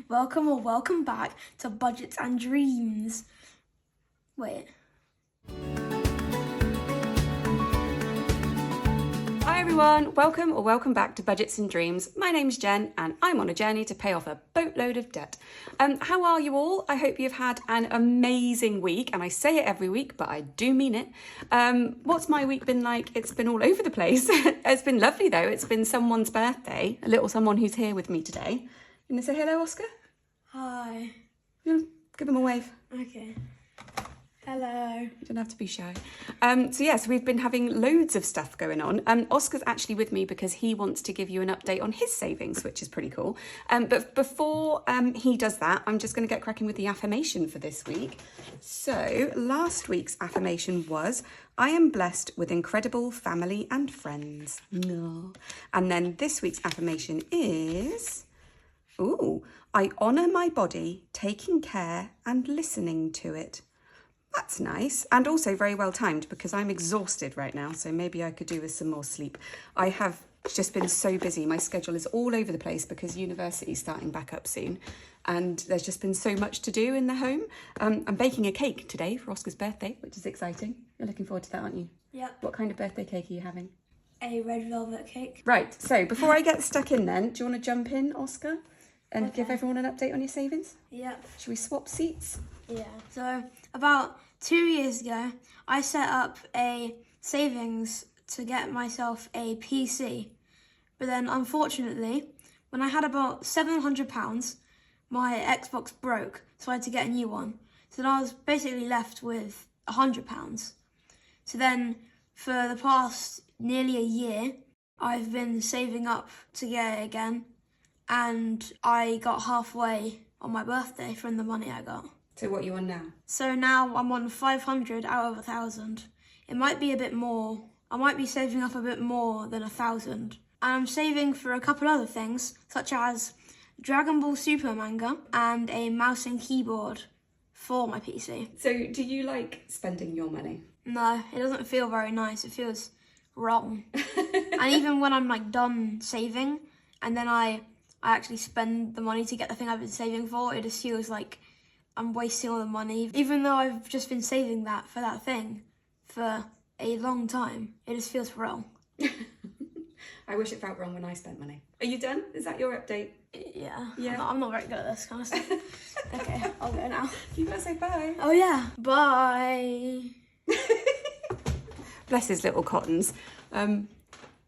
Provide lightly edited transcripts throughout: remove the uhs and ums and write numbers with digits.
welcome back to Budgets and Dreams. Wait. Hi everyone, welcome back to Budgets and Dreams. My name's Jen and I'm on a journey to pay off a boatload of debt. How are you all? I hope you've had an amazing week, and I say it every week, but I do mean it. What's my week been like? It's been all over the place. It's been lovely though. It's been someone's birthday, a little someone who's here with me today. You gonna say hello, Oscar? Hi. Give them a wave. Okay. Hello. You don't have to be shy. So we've been having loads of stuff going on. Oscar's actually with me because he wants to give you an update on his savings, which is pretty cool. But before he does that, I'm just going to get cracking with the affirmation for this week. So last week's affirmation was, I am blessed with incredible family and friends. No. And then this week's affirmation is, I honour my body, taking care and listening to it. That's nice, and also very well timed because I'm exhausted right now, so maybe I could do with some more sleep. I have just been so busy. My schedule is all over the place because university's starting back up soon, and there's just been so much to do in the home. I'm baking a cake today for Oscar's birthday, which is exciting. You're looking forward to that, aren't you? Yeah. What kind of birthday cake are you having? A red velvet cake. Right, so before I get stuck in then, do you want to jump in, Oscar, and give everyone an update on your savings? Yeah. Should we swap seats? Yeah. So about 2 years ago, I set up a savings to get myself a PC. But then, unfortunately, when I had about £700, my Xbox broke, so I had to get a new one. So then I was basically left with £100. So then, for the past nearly a year, I've been saving up to get it again. And I got halfway on my birthday from the money I got. So what are you on now? So now I'm on 500 out of 1,000. It might be a bit more. I might be saving up a bit more than 1,000. And I'm saving for a couple other things, such as Dragon Ball Super manga and a mouse and keyboard for my PC. So do you like spending your money? No, it doesn't feel very nice. It feels wrong. And even when I'm like done saving and then I actually spend the money to get the thing I've been saving for, it just feels like I'm wasting all the money. Even though I've just been saving that for that thing for a long time, it just feels wrong. I wish it felt wrong when I spent money. Are you done? Is that your update? Yeah. I'm not very good at this kind of stuff. Okay, I'll go now. You gotta say bye. Oh yeah, bye. Bless his little cottons.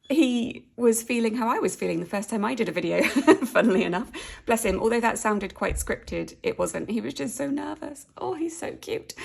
He was feeling how I was feeling the first time I did a video, funnily enough. Bless him. Although that sounded quite scripted, it wasn't. He was just so nervous. Oh, he's so cute.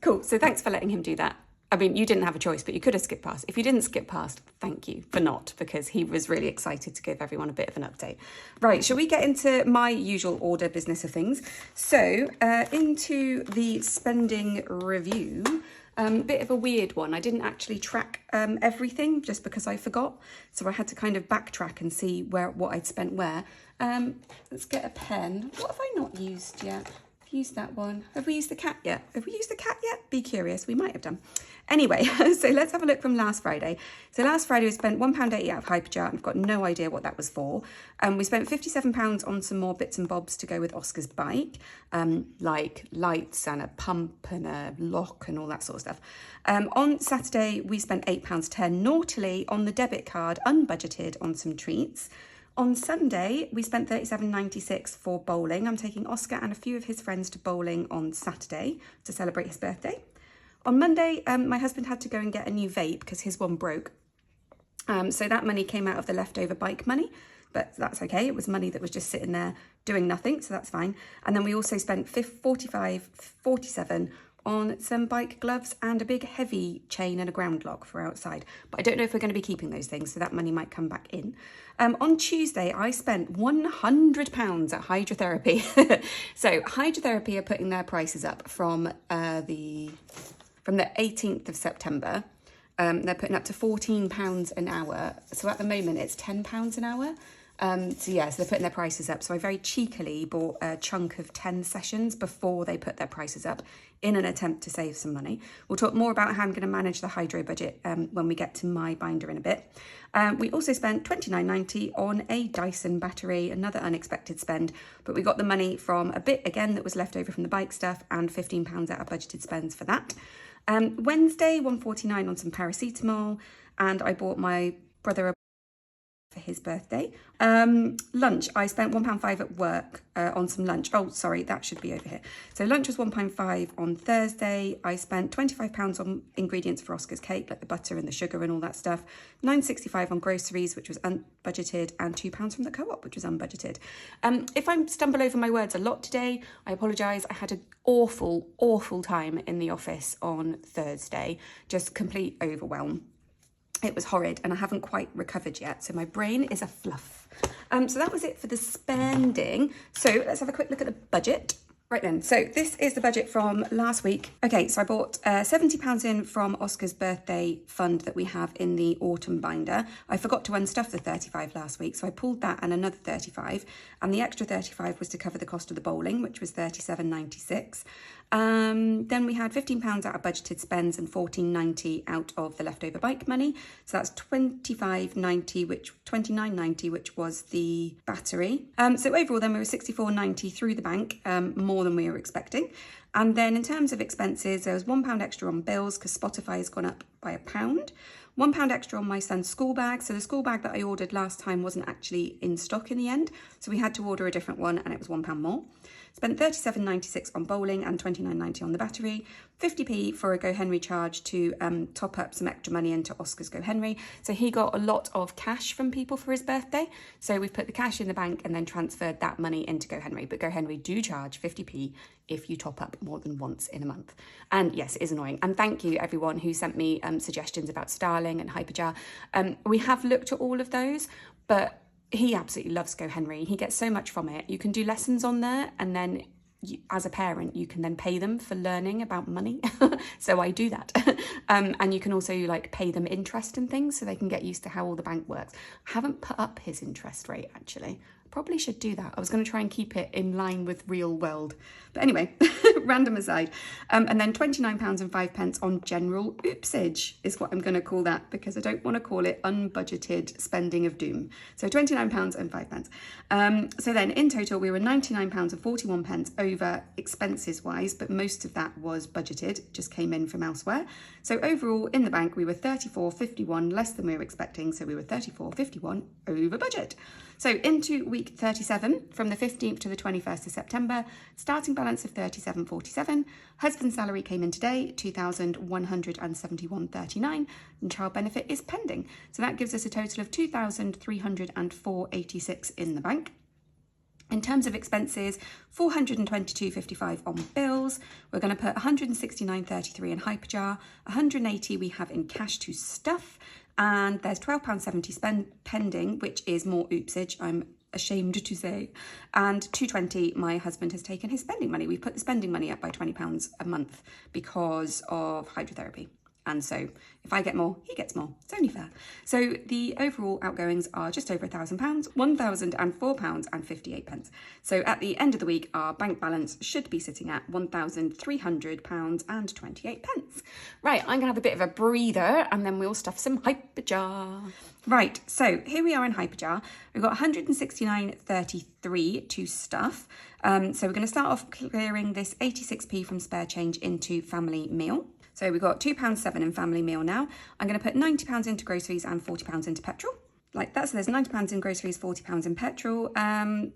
Cool. So thanks for letting him do that. I mean, you didn't have a choice, but you could have skipped past. If you didn't skip past, thank you for not, because he was really excited to give everyone a bit of an update. Right, shall we get into my usual order business of things? So, into the spending review. Bit of a weird one. I didn't actually track everything just because I forgot. So I had to kind of backtrack and see what I'd spent where. Let's get a pen. What have I not used yet? I've used that one. Have we used the cat yet? Have we used the cat yet? Be curious. We might have done. Anyway, so let's have a look from last Friday. So last Friday we spent £1.80 out of hyperjar, and I've got no idea what that was for. We spent £57 on some more bits and bobs to go with Oscar's bike, like lights and a pump and a lock and all that sort of stuff. On Saturday we spent £8.10 naughtily on the debit card, unbudgeted, on some treats. On Sunday, we spent £37.96 for bowling. I'm taking Oscar and a few of his friends to bowling on Saturday to celebrate his birthday. On Monday, my husband had to go and get a new vape because his one broke. So that money came out of the leftover bike money, but that's okay. It was money that was just sitting there doing nothing, so that's fine. And then we also spent £47 on some bike gloves and a big heavy chain and a ground lock for outside. But I don't know if we're going to be keeping those things, so that money might come back in. On Tuesday, I spent £100 at hydrotherapy. So hydrotherapy are putting their prices up from the 18th of September. They're putting up to £14 an hour. So at the moment, it's £10 an hour. So they're putting their prices up. So I very cheekily bought a chunk of 10 sessions before they put their prices up in an attempt to save some money. We'll talk more about how I'm going to manage the hydro budget when we get to my binder in a bit. We also spent $29.90 on a Dyson battery, another unexpected spend, but we got the money from a bit again that was left over from the bike stuff and £15 out of budgeted spends for that. Wednesday, $1.49 on some paracetamol, and I bought my brother a for his birthday. Lunch, I spent £1.05 at work on some lunch. Oh, sorry, that should be over here. So lunch was £1.05 on Thursday. I spent £25 on ingredients for Oscar's cake, like the butter and the sugar and all that stuff. £9.65 on groceries, which was unbudgeted, and £2 from the co-op, which was unbudgeted. If I stumble over my words a lot today, I apologise. I had an awful time in the office on Thursday, just complete overwhelm. It was horrid and I haven't quite recovered yet, so my brain is a fluff. So that was it for the spending. So let's have a quick look at the budget. Right then, so this is the budget from last week. Okay, so I bought £70 in from Oscar's birthday fund that we have in the autumn binder. I forgot to unstuff the 35 last week, so I pulled that and another 35, and the extra 35 was to cover the cost of the bowling, which was £37.96. Then we had £15 out of budgeted spends and £14.90 out of the leftover bike money. So that's £29.90, which was the battery. So overall then we were £64.90 through the bank, more than we were expecting. And then in terms of expenses, there was £1 extra on bills because Spotify has gone up by £1. £1 extra on my son's school bag. So the school bag that I ordered last time wasn't actually in stock in the end. So we had to order a different one and it was £1 more. Spent £37.96 on bowling and £29.90 on the battery. 50p for a Go Henry charge to top up some extra money into Oscar's Go Henry. So he got a lot of cash from people for his birthday. So we've put the cash in the bank and then transferred that money into Go Henry. But Go Henry do charge 50p if you top up more than once in a month. And yes, it is annoying. And thank you everyone who sent me suggestions about Starling and Hyperjar. We have looked at all of those, but he absolutely loves Go Henry. He gets so much from it. You can do lessons on there, and then as a parent, you can then pay them for learning about money. So I do that. And you can also like pay them interest and things so they can get used to how all the bank works. I haven't put up his interest rate actually. Probably should do that. I was going to try and keep it in line with real world. But anyway, random aside. And then £29.05 on general oopsage is what I'm going to call that, because I don't want to call it unbudgeted spending of doom. So £29.05. So then in total, we were £99.41 over expenses wise, but most of that was budgeted, just came in from elsewhere. So overall in the bank, we were £34.51 less than we were expecting. So we were £34.51 over budget. So into week 37, from the 15th to the 21st of September, starting balance of £37.47. Husband's salary came in today, £2,171.39, and child benefit is pending. So that gives us a total of £2,304.86 in the bank. In terms of expenses, £422.55 on bills. We're going to put £169.33 in hyperjar, £180 we have in cash to stuff, and there's £12.70 pending, which is more oopsage, I'm ashamed to say, and £220 my husband has taken his spending money. We've put the spending money up by £20 a month because of hydrotherapy. And so if I get more, he gets more. It's only fair. So the overall outgoings are just over £1,000, £1,004.58. So at the end of the week, our bank balance should be sitting at £1,300.28. Right, I'm gonna have a bit of a breather and then we'll stuff some hyperjar. Right, so here we are in hyperjar. We've got £169.33 to stuff. So we're gonna start off clearing this 86p from spare change into family meal. So we've got £2.07 in family meal now. I'm going to put £90 into groceries and £40 into petrol. Like that, so there's £90 in groceries, £40 in petrol.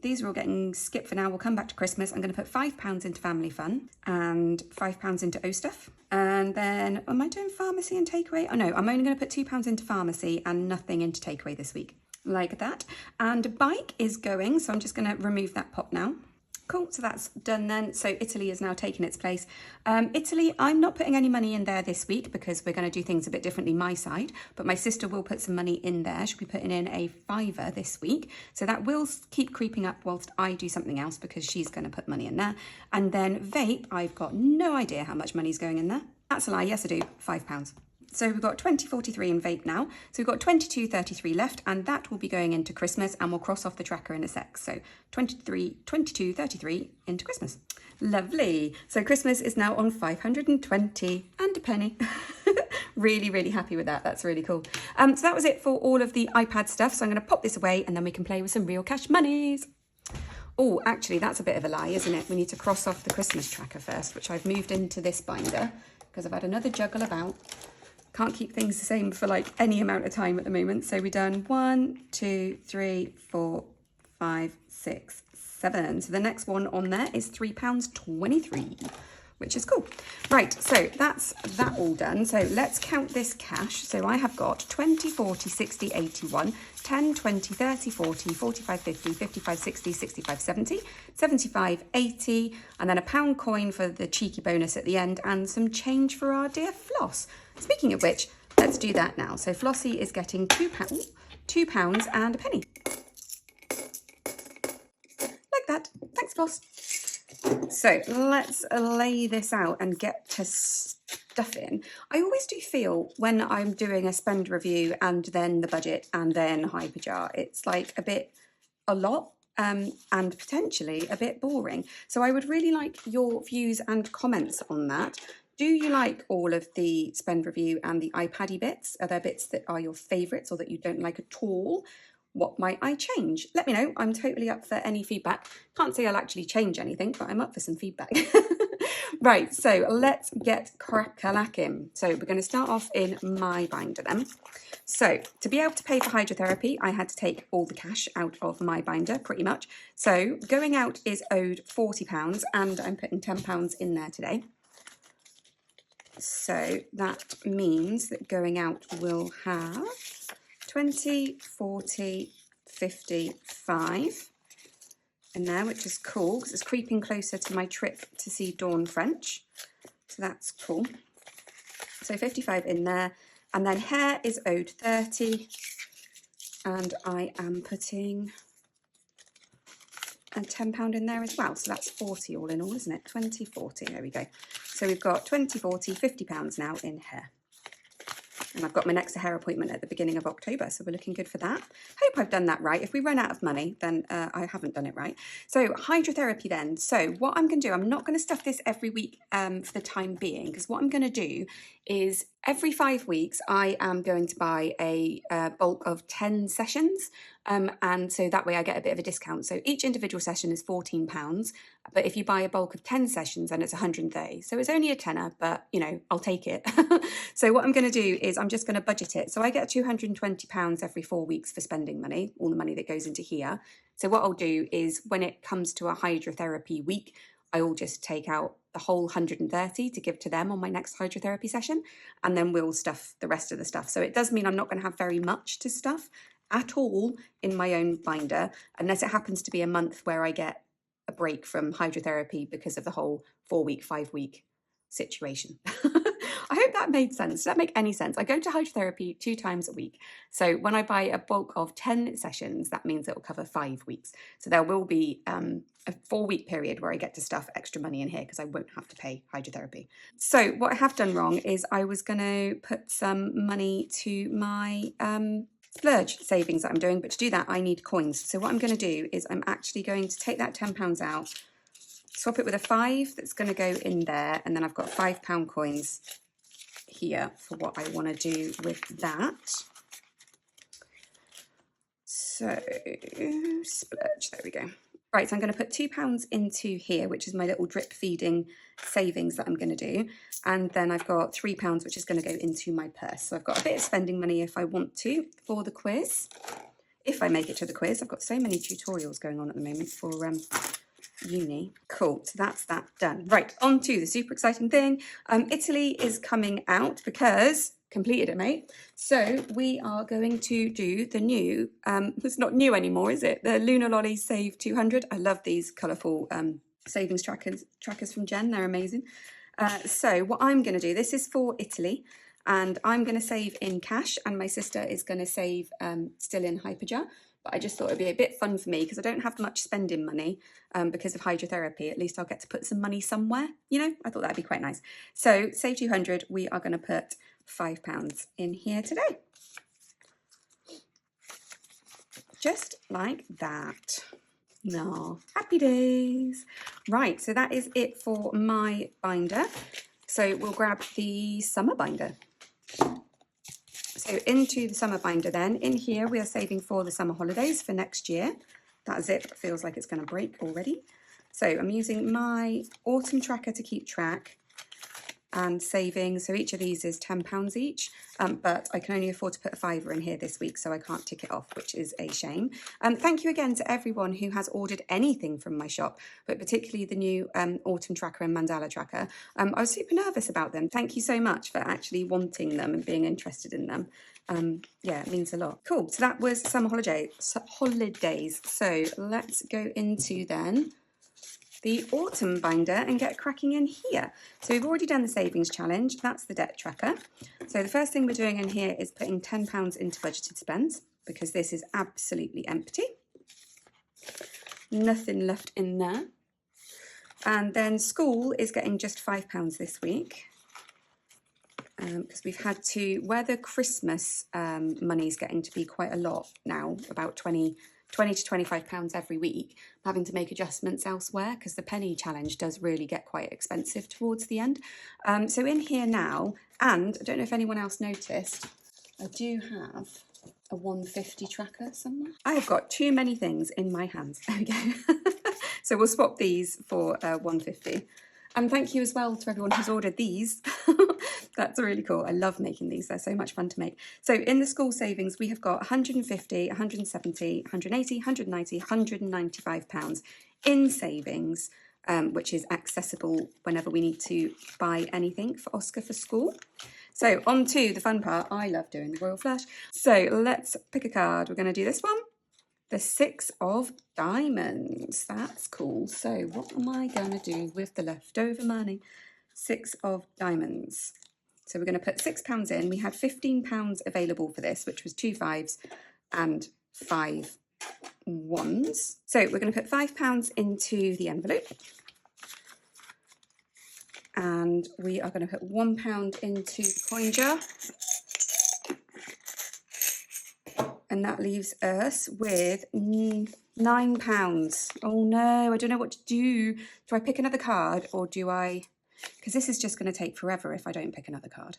These are all getting skipped for now. We'll come back to Christmas. I'm going to put £5 into family fun and £5 into O stuff. And then, am I doing pharmacy and takeaway? Oh no, I'm only going to put £2 into pharmacy and nothing into takeaway this week. Like that. And bike is going, so I'm just going to remove that pot now. Cool, so that's done then. So Italy has now taken its place. Italy, I'm not putting any money in there this week because we're going to do things a bit differently my side, but my sister will put some money in there. She'll be putting in a £5 this week. So that will keep creeping up whilst I do something else because she's going to put money in there. And then vape, I've got no idea how much money's going in there. That's a lie, yes I do, £5. So we've got 20.43 in vape now. So we've got 22.33 left, and that will be going into Christmas, and we'll cross off the tracker in a sec. So 22.33 into Christmas. Lovely. So Christmas is now on 520 and a penny. Really, really happy with that. That's really cool. So that was it for all of the iPad stuff. So I'm going to pop this away and then we can play with some real cash monies. Oh, actually, that's a bit of a lie, isn't it? We need to cross off the Christmas tracker first, which I've moved into this binder because I've had another juggle about. Can't keep things the same for like any amount of time at the moment. So we've done 1, 2, 3, 4, 5, 6, 7. So the next one on there is £3.23, which is cool. Right, so that's that all done. So let's count this cash. So I have got 20, 40, 60, 81, 10, 20, 30, 40, 45, 50, 55, 60, 65, 70, 75, 80, and then a £1 coin for the cheeky bonus at the end, and some change for our dear Floss. Speaking of which, let's do that now. So Flossie is getting £2 and a penny. Like that. Thanks, Floss. So let's lay this out and get to stuff in. I always do feel when I'm doing a spend review and then the budget and then hyperjar, it's like a lot and potentially a bit boring. So I would really like your views and comments on that. Do you like all of the spend review and the iPad-y bits? Are there bits that are your favourites or that you don't like at all? What might I change? Let me know. I'm totally up for any feedback. Can't say I'll actually change anything, but I'm up for some feedback. Right, so let's get crack-a-lacking. So we're going to start off in my binder then. So to be able to pay for hydrotherapy, I had to take all the cash out of my binder, pretty much. So going out is owed £40, and I'm putting £10 in there today. So that means that going out will have 20, 40, 55 in there, which is cool because it's creeping closer to my trip to see Dawn French. So that's cool. So 55 in there. And then hair is owed 30. And I am putting a £10 in there as well. So that's 40 all in all, isn't it? 20, 40. There we go. So we've got 20, 40, £50 now in hair. And I've got my next hair appointment at the beginning of October, so we're looking good for that. Hope I've done that right. If we run out of money, then I haven't done it right. So hydrotherapy then. So what I'm going to do, I'm not going to stuff this every week for the time being, because what I'm going to do is every 5 weeks, I am going to buy a bulk of 10 sessions. And so that way I get a bit of a discount. So each individual session is £14. But if you buy a bulk of 10 sessions, then it's 130. So it's only a tenner, but you know, I'll take it. So what I'm going to do is I'm just going to budget it. So I get £220 every 4 weeks for spending money, all the money that goes into here. So what I'll do is when it comes to a hydrotherapy week, I will just take out the whole 130 to give to them on my next hydrotherapy session, and then we'll stuff the rest of the stuff. So it does mean I'm not going to have very much to stuff at all in my own binder, unless it happens to be a month where I get a break from hydrotherapy because of the whole 4-week, 5-week situation. I hope that made sense. Does that make any sense? I go to hydrotherapy 2 times a week. So when I buy a bulk of 10 sessions, that means it will cover 5 weeks. So there will be a 4-week period where I get to stuff extra money in here because I won't have to pay hydrotherapy. So what I have done wrong is I was going to put some money to my splurge savings that I'm doing, but to do that I need coins. So what I'm going to do is I'm actually going to take that £10 out, swap it with a 5 that's going to go in there, and then I've got £5 coins here for what I want to do with that. So splurge, there we go. Right, so I'm going to put £2 into here, which is my little drip feeding savings that I'm going to do. And then I've got £3, which is going to go into my purse. So I've got a bit of spending money if I want to for the quiz. If I make it to the quiz, I've got so many tutorials going on at the moment for uni. Cool, so that's that done. Right, on to the super exciting thing. Italy is coming out because completed it, mate. So we are going to do the new, it's not new anymore, is it? The Lunar Lolly Save 200. I love these colourful savings trackers from Jen. They're amazing. So what I'm going to do, this is for Italy, and I'm going to save in cash, and my sister is going to save still in hyperjar. But I just thought it'd be a bit fun for me because I don't have much spending money because of hydrotherapy. At least I'll get to put some money somewhere, you know. I thought that'd be quite nice. So save 200, we are going to put £5 in here today. Just like that. No, happy days. Right, so that is it for my binder. So we'll grab the summer binder. So into the summer binder then. In here we are saving for the summer holidays for next year. That is it. Feels like it's going to break already. So I'm using my autumn tracker to keep track and saving. So each of these is £10 each, but I can only afford to put a £5 in here this week, so I can't tick it off, which is a shame. Thank you again to everyone who has ordered anything from my shop, but particularly the new autumn tracker and mandala tracker. I was super nervous about them. Thank you so much for actually wanting them and being interested in them. Yeah, it means a lot. Cool, so that was summer holidays. So let's go into then the autumn binder and get cracking in here. So we've already done the savings challenge. That's the debt tracker. So the first thing we're doing in here is putting £10 into budgeted spends, because this is absolutely empty. Nothing left in there. And then school is getting just £5 this week, because we've had to, where the Christmas money is getting to be quite a lot now, about 20 to £25 every week. I'm having to make adjustments elsewhere because the penny challenge does really get quite expensive towards the end. So in here now, and I don't know if anyone else noticed, I do have a 150 tracker somewhere. I have got too many things in my hands. There we go. So we'll swap these for 150. And thank you as well to everyone who's ordered these. That's really cool. I love making these. They're so much fun to make. So in the school savings, we have got 150, 170, 180, 190, 195 pounds in savings, which is accessible whenever we need to buy anything for Oscar for school. So on to the fun part. I love doing the Royal Flush. So let's pick a card. We're going to do this one. The 6 of Diamonds. That's cool. So what am I going to do with the leftover money? 6 of Diamonds. So we're going to put £6 in. We had £15 available for this, which was 2 5s and 5 1s. So we're going to put £5 into the envelope. And we are going to put £1 into the coin jar. And that leaves us with £9. Oh no, I don't know what to do. Do I pick another card or do I... Because this is just going to take forever if I don't pick another card.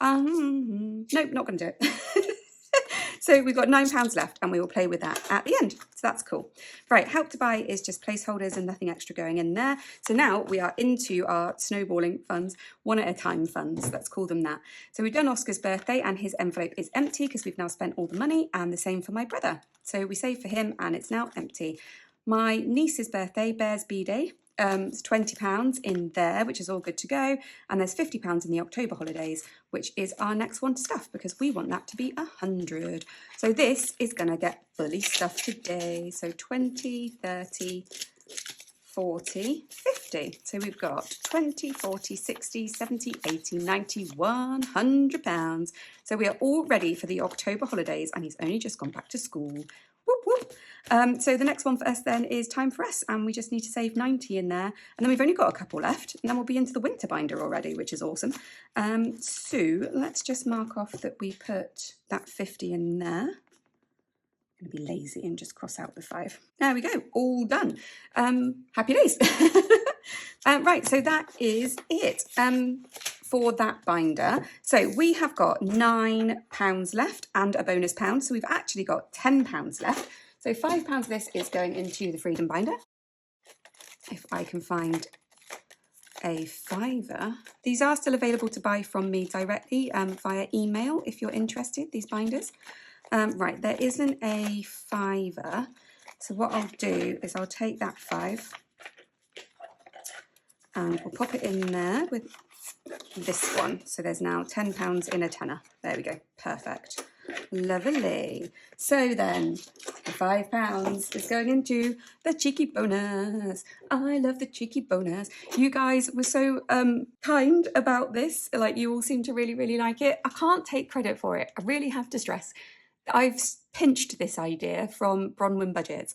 Nope, not going to do it. So we've got £9 left and we will play with that at the end. So that's cool. Right, Help to Buy is just placeholders and nothing extra going in there. So now we are into our snowballing funds, one at a time funds, let's call them that. So we've done Oscar's birthday and his envelope is empty because we've now spent all the money, and the same for my brother. So we saved for him and it's now empty. My niece's birthday, Bear's B-Day, it's £20 in there, which is all good to go. And there's £50 in the October holidays, which is our next one to stuff because we want that to be 100. So this is going to get fully stuffed today. So 20, 30, 40, 50. So we've got 20, 40, 60, 70, 80, 90, £100. So we are all ready for the October holidays, and he's only just gone back to school. Whoop, whoop. So the next one for us then is Time for Us, and we just need to save 90 in there, and then we've only got a couple left, and then we'll be into the winter binder already, which is awesome. So let's just mark off that we put that 50 in there. I'm going to be lazy and just cross out the 5. There we go, all done. Happy days. Right, so that is it for that binder. So we have got £9 left and a bonus pound, so we've actually got £10 left. So £5 of this is going into the Freedom binder. If I can find a £5. These are still available to buy from me directly via email if you're interested, these binders. Right, there isn't a £5. So what I'll do is I'll take that 5 and we'll pop it in there with this one. So there's now £10 in a tenner. There we go. Perfect. Lovely. So then the £5 is going into the cheeky bonus. I love the cheeky bonus. You guys were so kind about this. Like, you all seem to really, really like it. I can't take credit for it. I really have to stress. I've pinched this idea from Bronwyn Budgets.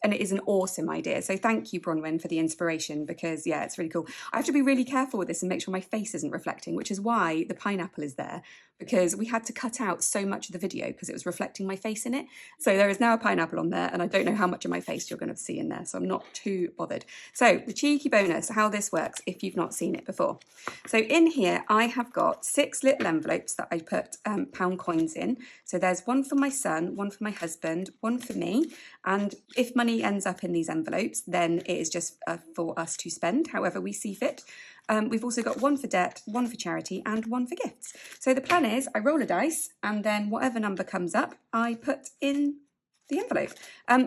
And it is an awesome idea. So thank you, Bronwyn, for the inspiration, because yeah, it's really cool. I have to be really careful with this and make sure my face isn't reflecting, which is why the pineapple is there, because we had to cut out so much of the video because it was reflecting my face in it. So there is now a pineapple on there, and I don't know how much of my face you're going to see in there, so I'm not too bothered. So the cheeky bonus, how this works if you've not seen it before. So in here, I have got 6 little envelopes that I put pound coins in. So there's one for my son, one for my husband, one for me, and if money ends up in these envelopes, then it is just for us to spend however we see fit. We've also got one for debt, one for charity, and one for gifts. So the plan is I roll a dice, and then whatever number comes up, I put in the envelope.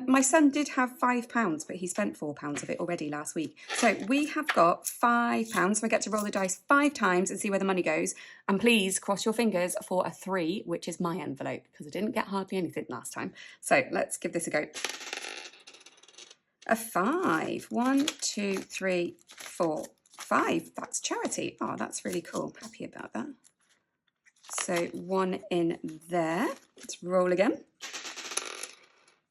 My son did have £5, but he spent £4 of it already last week. So we have got £5, so I get to roll the dice 5 times and see where the money goes. And please cross your fingers for a 3, which is my envelope, because I didn't get hardly anything last time. So let's give this a go. A 5. 1, 2, 3, 4, 5. That's charity. Oh, that's really cool. Happy about that. So 1 in there. Let's roll again.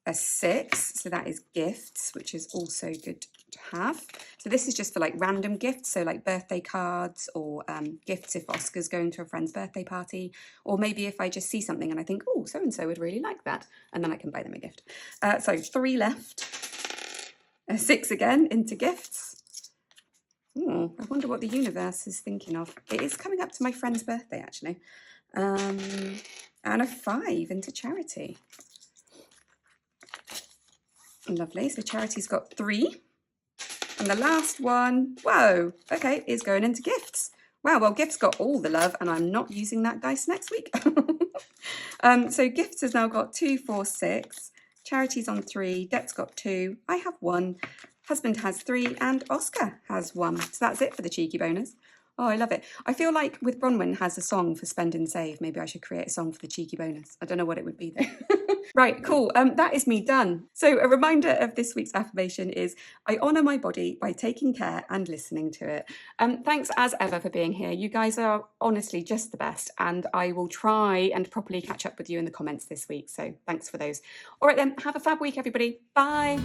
A 6. So that is gifts, which is also good to have. So this is just for like random gifts. So like birthday cards or gifts if Oscar's going to a friend's birthday party. Or maybe if I just see something and I think, oh, so-and-so would really like that. And then I can buy them a gift. So 3 left. A 6 again into gifts. Oh, I wonder what the universe is thinking of. It is coming up to my friend's birthday, actually. And a 5 into charity. Lovely. So charity's got 3. And the last one, whoa, okay, is going into gifts. Wow, well, gifts got all the love, and I'm not using that dice next week. So gifts has now got 2, 4, 6. Charity's on 3, debt's got 2, I have 1, husband has 3, and Oscar has 1. So that's it for the cheeky bonus. Oh, I love it. I feel like with Bronwyn has a song for spend and save. Maybe I should create a song for the cheeky bonus. I don't know what it would be though. Right, cool. That is me done. So a reminder of this week's affirmation is, I honour my body by taking care and listening to it. Thanks as ever for being here. You guys are honestly just the best, and I will try and properly catch up with you in the comments this week. So thanks for those. All right then, have a fab week, everybody. Bye.